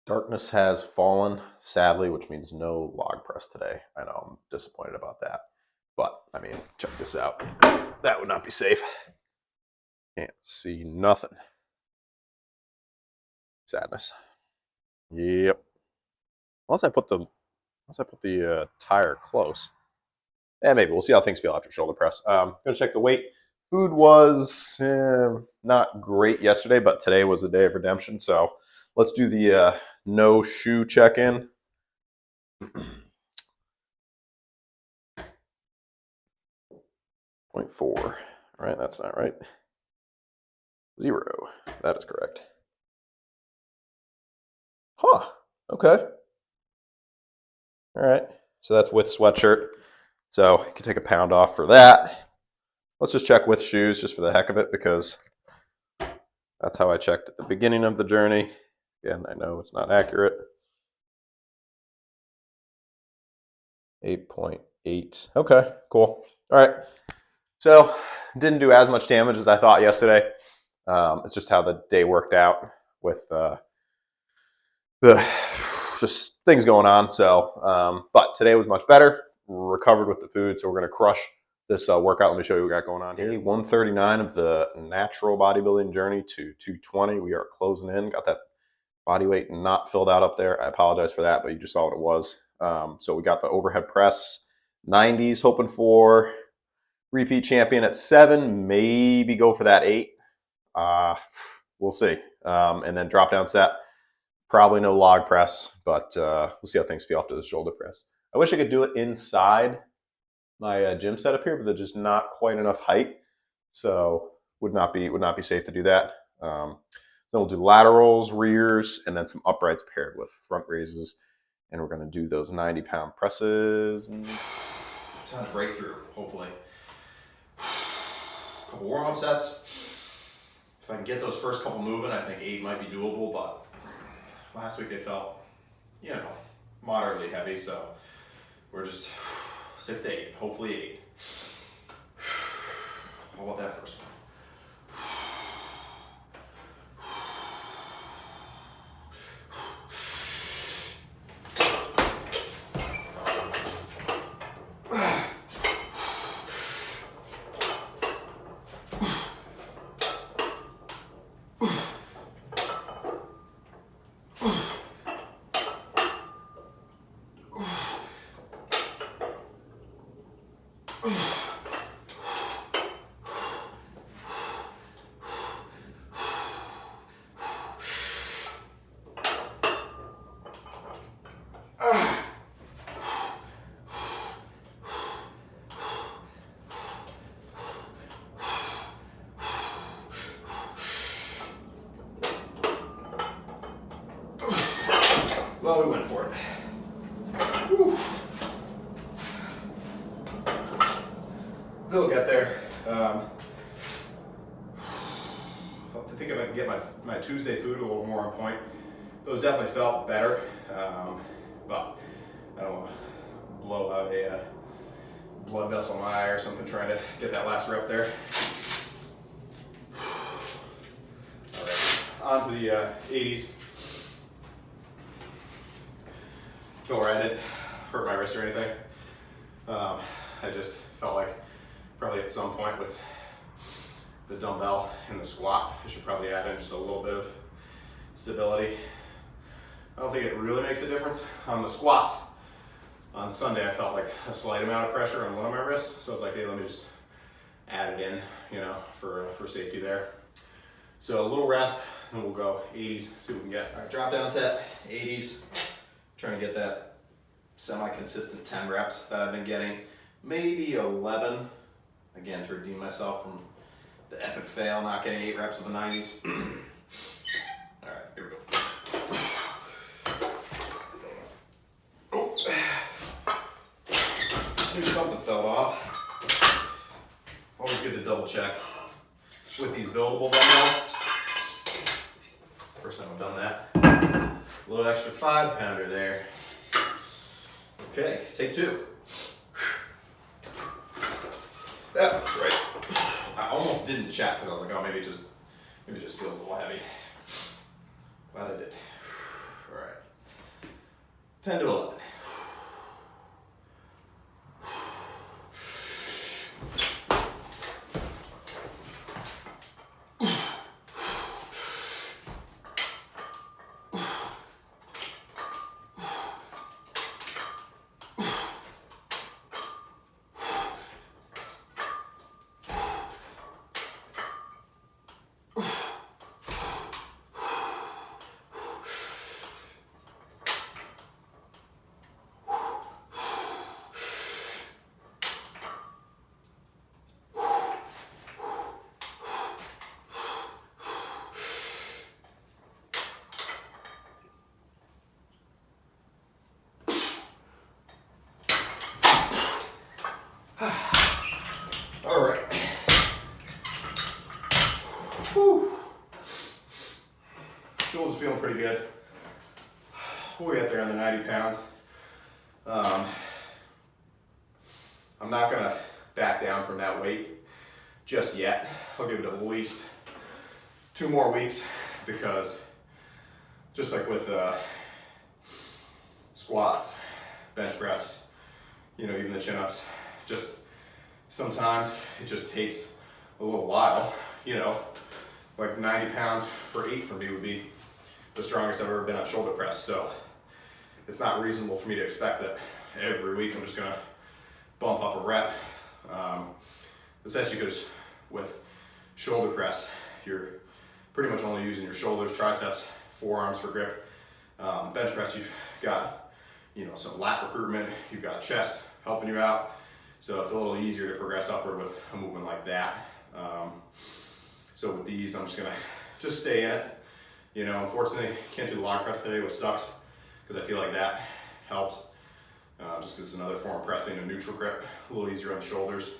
Darkness has fallen, sadly, which means no log press today. I know I'm disappointed about that. But, I mean, check this out. That would not be safe. Can't see nothing. Sadness. Yep. Unless I put the tire close. Yeah, maybe. We'll see how things feel after shoulder press. Gonna check the weight. Food was not great yesterday, but today was a day of redemption. So let's do the no shoe check-in. 0.4. All right, that's not right. 0. That is correct. Huh. Okay. All right. So that's with sweatshirt. So you can take a pound off for that. Let's just check with shoes just for the heck of it, because that's how I checked at the beginning of the journey. Again, I know it's not accurate. 8.8. Okay, cool. All right. So didn't do as much damage as I thought yesterday. It's just how the day worked out with the just things going on. So, but today was much better. Recovered with the food, so we're going to crush this workout. Let me show you what we got going on here. Day 139 of the natural bodybuilding journey to 220. We are closing in. Got that body weight not filled out up there. I apologize for that, but you just saw what it was. So we got the overhead press 90s, hoping for repeat champion at 7, maybe go for that 8. We'll see. And then drop down set. Probably no log press, but we'll see how things feel after the shoulder press. I wish I could do it inside my gym setup here, but there's just not quite enough height, so would not be safe to do that. Then we'll do laterals, rears, and then some uprights paired with front raises, and we're going to do those 90-pound presses. Time to break through, hopefully. A couple warm-up sets. If I can get those first couple moving, I think 8 might be doable, but last week they felt, moderately heavy, so we're just 6 to 8, hopefully 8. How about that first one? Well, we went for it. Whew. We'll get there. I think if I can get my Tuesday food a little more on point, those definitely felt better. But I don't want to blow out a blood vessel in my eye or something trying to get that last rep there. All right, on to the 80s. Feel right, I didn't hurt my wrist or anything. I just felt like probably at some point with the dumbbell and the squat, I should probably add in just a little bit of stability. I don't think it really makes a difference on the squats. On Sunday, I felt like a slight amount of pressure on one of my wrists, so I was like, hey, let me just add it in, for safety there. So a little rest, and we'll go 80s, see what we can get. All right, drop down set, 80s. Trying to get that semi-consistent 10 reps that I've been getting. Maybe 11, again, to redeem myself from the epic fail, not getting 8 reps with the 90s. All right, here we go. Oh. Knew something fell off. Always good to double check with these buildable dumbbells. First time I've done that. A little extra 5-pounder there. Okay, take 2. That feels right. I almost didn't check because I was like, oh, maybe it just feels a little heavy. Glad I did. All right. 10 to 11. All right. Whew. Shoulders feeling pretty good. We'll get there on the 90 pounds. I'm not gonna back down from that weight just yet. I'll give it at least 2 more weeks, because just like with squats, bench press, you know, even the chin-ups, just sometimes it just takes a little while, you know, like 90 pounds for 8 for me would be the strongest I've ever been on shoulder press. So it's not reasonable for me to expect that every week I'm just gonna bump up a rep, especially because with shoulder press, you're pretty much only using your shoulders, triceps, forearms for grip. Bench press, you've got, you know, some lat recruitment, you've got chest helping you out. So it's a little easier to progress upward with a movement like that. So with these, I'm just gonna stay in it. You know, unfortunately, can't do the log press today, which sucks, because I feel like that helps. Just because it's another form of pressing, a neutral grip, a little easier on the shoulders.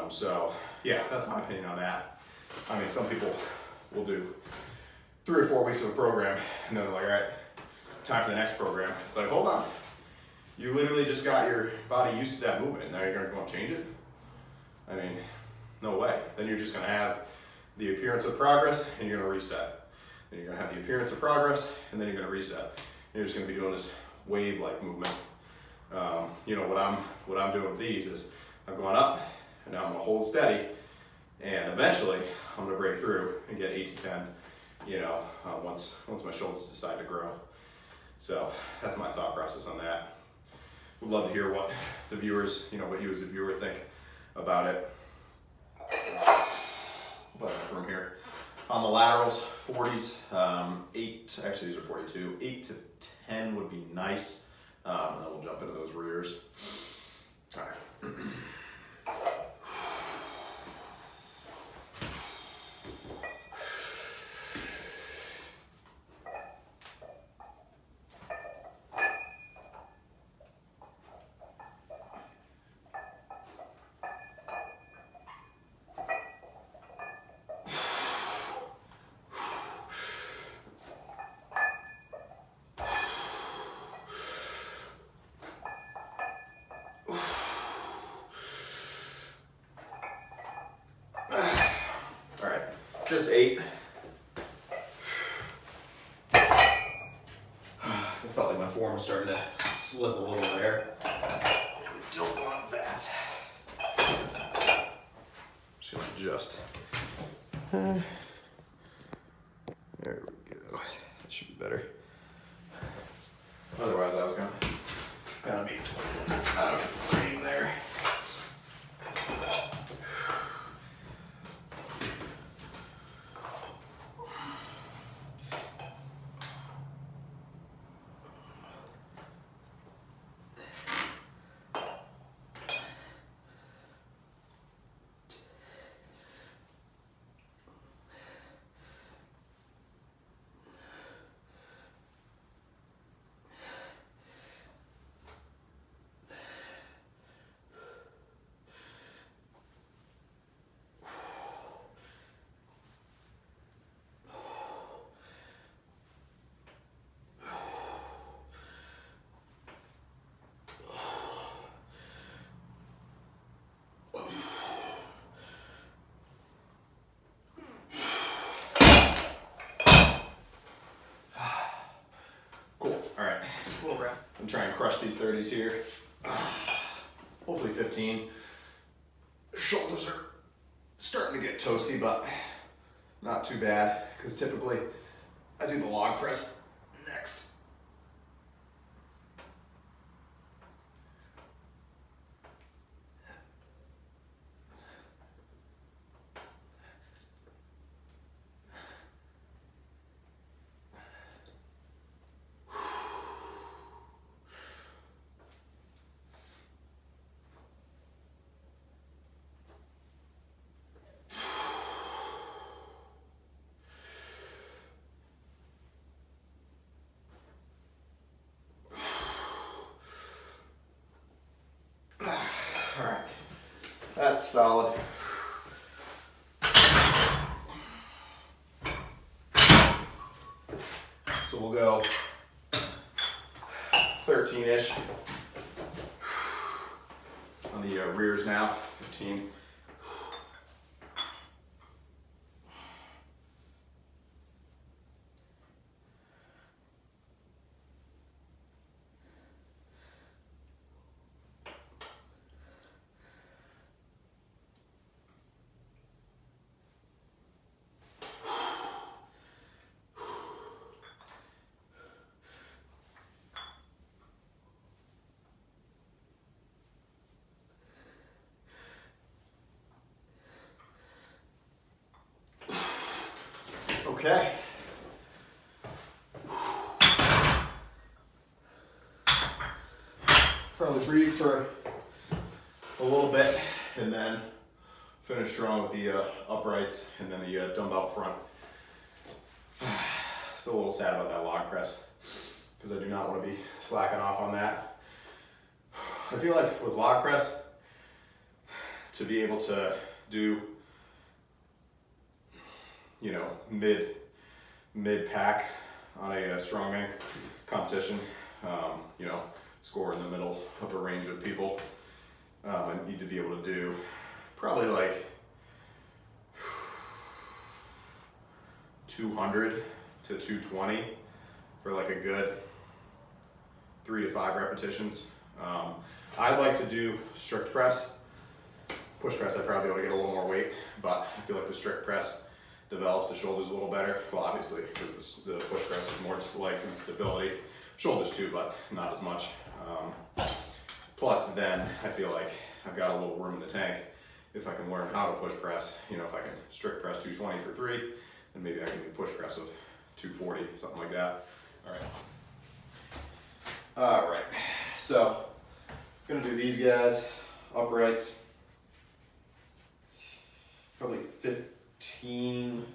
So yeah, that's my opinion on that. I mean, some people will do 3 or 4 weeks of a program, and then they're like, all right, time for the next program. It's like, hold on. You literally just got your body used to that movement. Now you're gonna go and change it? I mean, no way. Then you're just gonna have the appearance of progress, and you're gonna reset. Then you're gonna have the appearance of progress, and then you're gonna reset. And you're just gonna be doing this wave-like movement. You know, what I'm doing with these is I'm going up, and now I'm gonna hold steady, and eventually I'm gonna break through and get 8 to 10, you know, once my shoulders decide to grow. So that's my thought process on that. Would love to hear what the viewers, you know, what you as a viewer think about it. But from here, on the laterals, 40s, 8, actually these are 42, 8 to 10 would be nice. And then we'll jump into those rears. All right. Just 8. I felt like my form was starting to slip a little there. We don't want that. Just gonna adjust. There we go. That should be better. Otherwise, I was gonna be out of frame there. and try and crush these 30s here. Hopefully 15. Shoulders are starting to get toasty, but not too bad, because typically I do the log press next. All right, that's solid. So we'll go 13-ish on the rears now, 15. Okay. Probably breathe for a little bit and then finish strong with the uprights and then the dumbbell front. Still a little sad about that log press because I do not want to be slacking off on that. I feel like with log press, to be able to do, you know, mid pack on a strongman competition, you know, score in the middle upper range of people, I need to be able to do probably like 200 to 220 for like a good 3 to 5 repetitions. I'd like to do strict press. Push press, I'd probably be able to get a little more weight, but I feel like the strict press develops the shoulders a little better. Well, obviously, because the push press is more just legs and stability. Shoulders too, but not as much. Plus, then I feel like I've got a little room in the tank if I can learn how to push press. You know, if I can strict press 220 for 3, then maybe I can do push press with 240, something like that. All right. All right. So, I'm gonna do these guys, uprights, probably 15.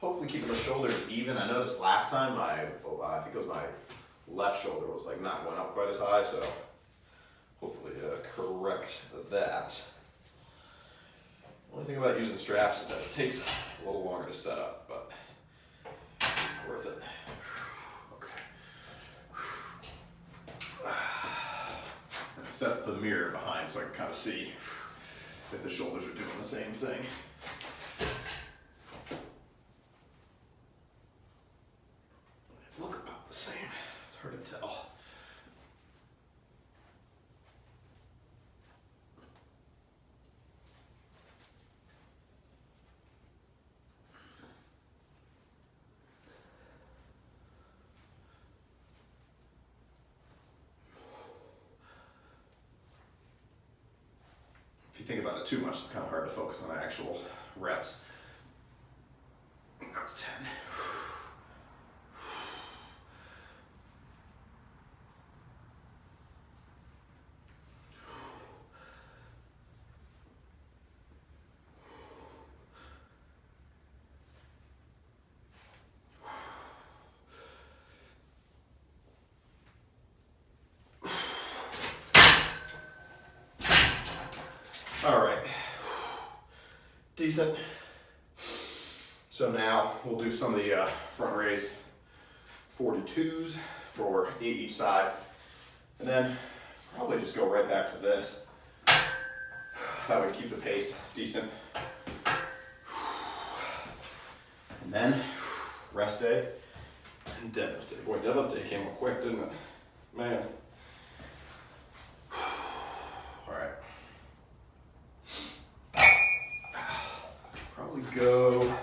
Hopefully keeping the shoulders even. I noticed last time I think it was my left shoulder was like not going up quite as high, so hopefully correct that. Only thing about using straps is that it takes a little longer to set up, but worth it. Okay. And I set the mirror behind so I can kind of see if the shoulders are doing the same thing. They look about the same. It's hard to tell. If you think about it too much, it's kind of hard to focus on the actual reps. That was 10. All right, decent. So now we'll do some of the front raise 42s for 8 each side, and then probably just go right back to this. That would keep the pace decent. And then rest day and deadlift day. Boy, deadlift day came up quick, didn't it? man. All right. Probably go.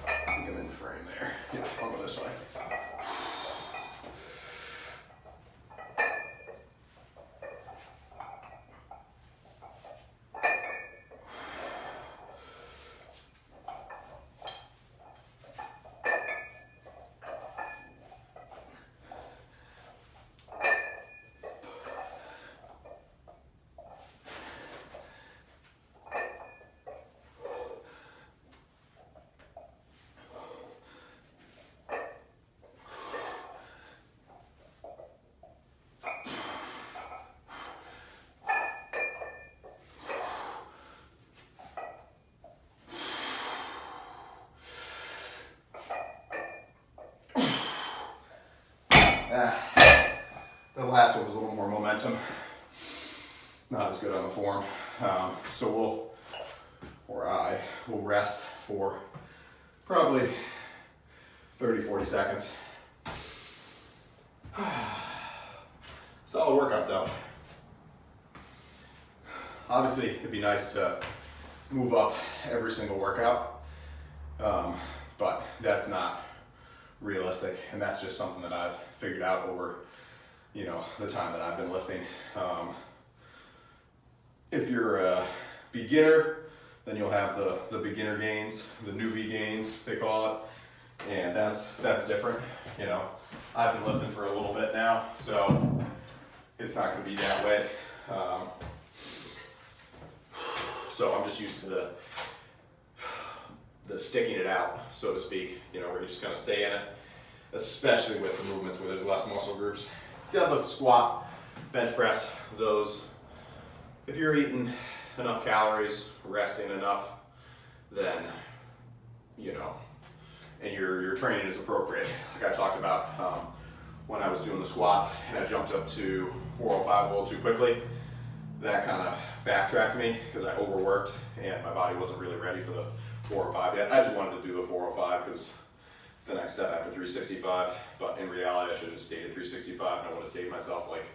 I think I'm in the frame there. Yeah, I'll go this way. The last one was a little more momentum. Not as good on the form. So I will rest for probably 30, 40 seconds. Solid workout though. Obviously, it'd be nice to move up every single workout, but that's not realistic, and that's just something that I've figured out over, the time that I've been lifting. If you're a beginner, then you'll have the beginner gains, the newbie gains they call it, and that's different. I've been lifting for a little bit now, so it's not going to be that way. So I'm just used to the sticking it out, so to speak, where you just kind of stay in it, especially with the movements where there's less muscle groups. Deadlift, squat, bench press, those. If you're eating enough calories, resting enough, then, and your training is appropriate. Like I talked about when I was doing the squats and I jumped up to 405 a little too quickly, that kind of backtracked me because I overworked and my body wasn't really ready for the 405 yet. I just wanted to do the 405 because it's the next step after 365, but in reality I should have stayed at 365 and I would have saved myself like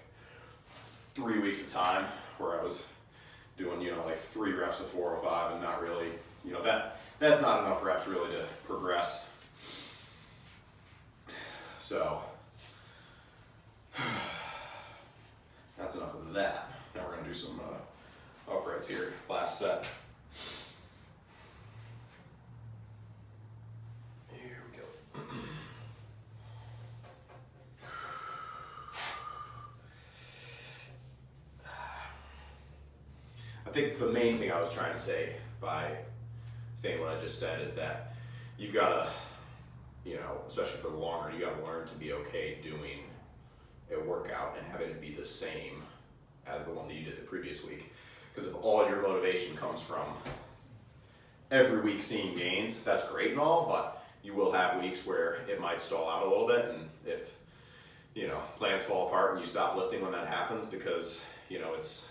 3 weeks of time where I was doing, like 3 reps with 405 and not really, that's not enough reps really to progress. So, that's enough of that. Now we're gonna do some uprights here, last set. Here we go. I think the main thing I was trying to say by saying what I just said is that you've gotta, especially for the long run, you gotta learn to be okay doing a workout and having it be the same as the one that you did the previous week. Because if all your motivation comes from every week seeing gains, that's great and all, but you will have weeks where it might stall out a little bit, and if plans fall apart and you stop lifting when that happens because it's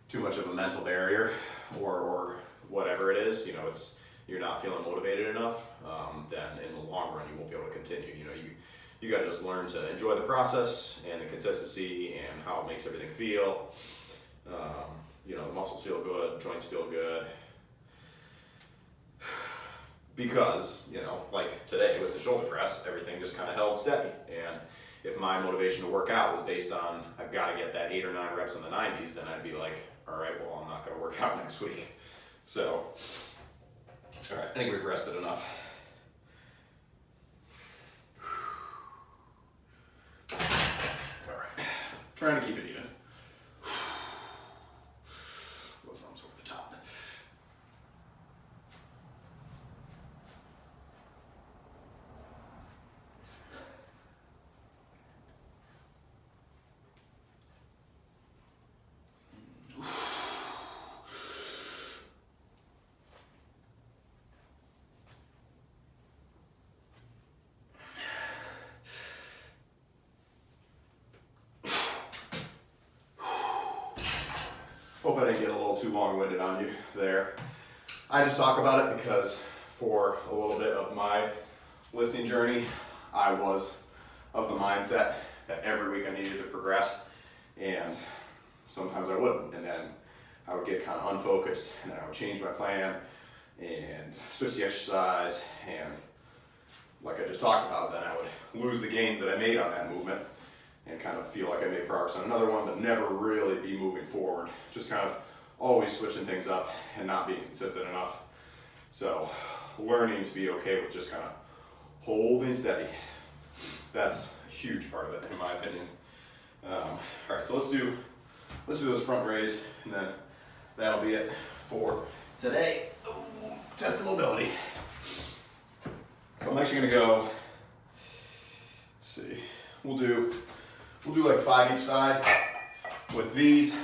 too much of a mental barrier or whatever it is, you're not feeling motivated enough, then in the long run you won't be able to continue. You got to just learn to enjoy the process and the consistency and how it makes everything feel. The muscles feel good, joints feel good. Because, like today with the shoulder press, everything just kind of held steady. And if my motivation to work out was based on, I've got to get that 8 or 9 reps in the 90s, then I'd be like, all right, well, I'm not going to work out next week. So, all right, I think we've rested enough. All right, trying to keep it even. Both arms over the top. Hope I didn't get a little too long-winded on you there. I just talk about it because for a little bit of my lifting journey, I was of the mindset that every week I needed to progress, and sometimes I wouldn't, and then I would get kind of unfocused, and then I would change my plan and switch the exercise, and like I just talked about, then I would lose the gains that I made on that movement and kind of feel like I made progress on another one, but never really be moving forward. Just kind of always switching things up and not being consistent enough. So learning to be okay with just kind of holding steady. That's a huge part of it, in my opinion. All right, so let's do those front raise, and then that'll be it for today. Ooh, test of mobility. So I'm actually gonna go, let's see, we'll do like 5 each side with these.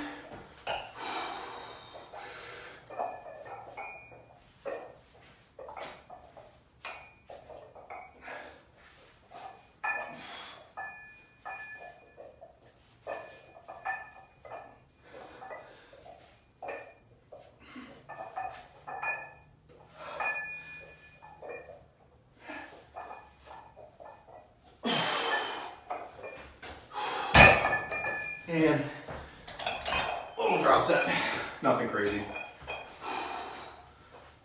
And a little drop set, nothing crazy.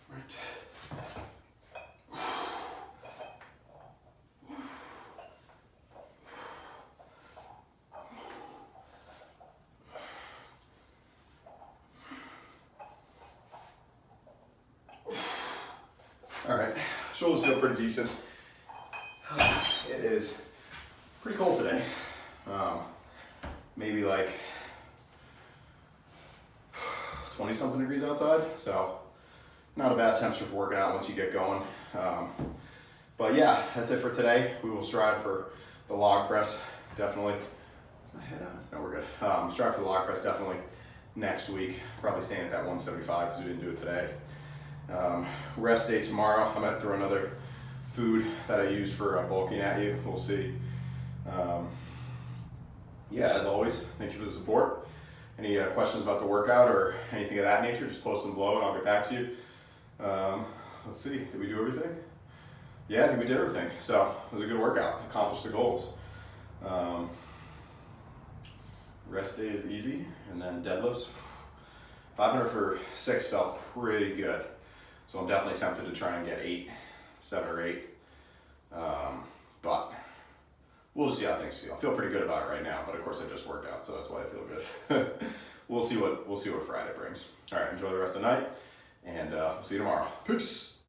Right. All right, shoulders feel pretty decent. It is pretty cold today. Maybe like 20 something degrees outside, so not a bad temperature for working out once you get going. But yeah, that's it for today. We will strive for the log press, definitely. Is my head on? No, we're good. Strive for the log press definitely next week. Probably staying at that 175 because we didn't do it today. Rest day tomorrow. I might throw another food that I use for bulking at you. We'll see. Yeah, as always, thank you for the support. Any questions about the workout or anything of that nature, just post them below and I'll get back to you. Let's see, did we do everything? Yeah, I think we did everything. So it was a good workout, accomplished the goals. Rest day is easy, and then deadlifts. 500 for 6 felt pretty good. So I'm definitely tempted to try and get 7 or 8. But we'll just see how things feel. I feel pretty good about it right now, but of course I just worked out, so that's why I feel good. We'll see what Friday brings. All right, enjoy the rest of the night, and we'll see you tomorrow. Peace.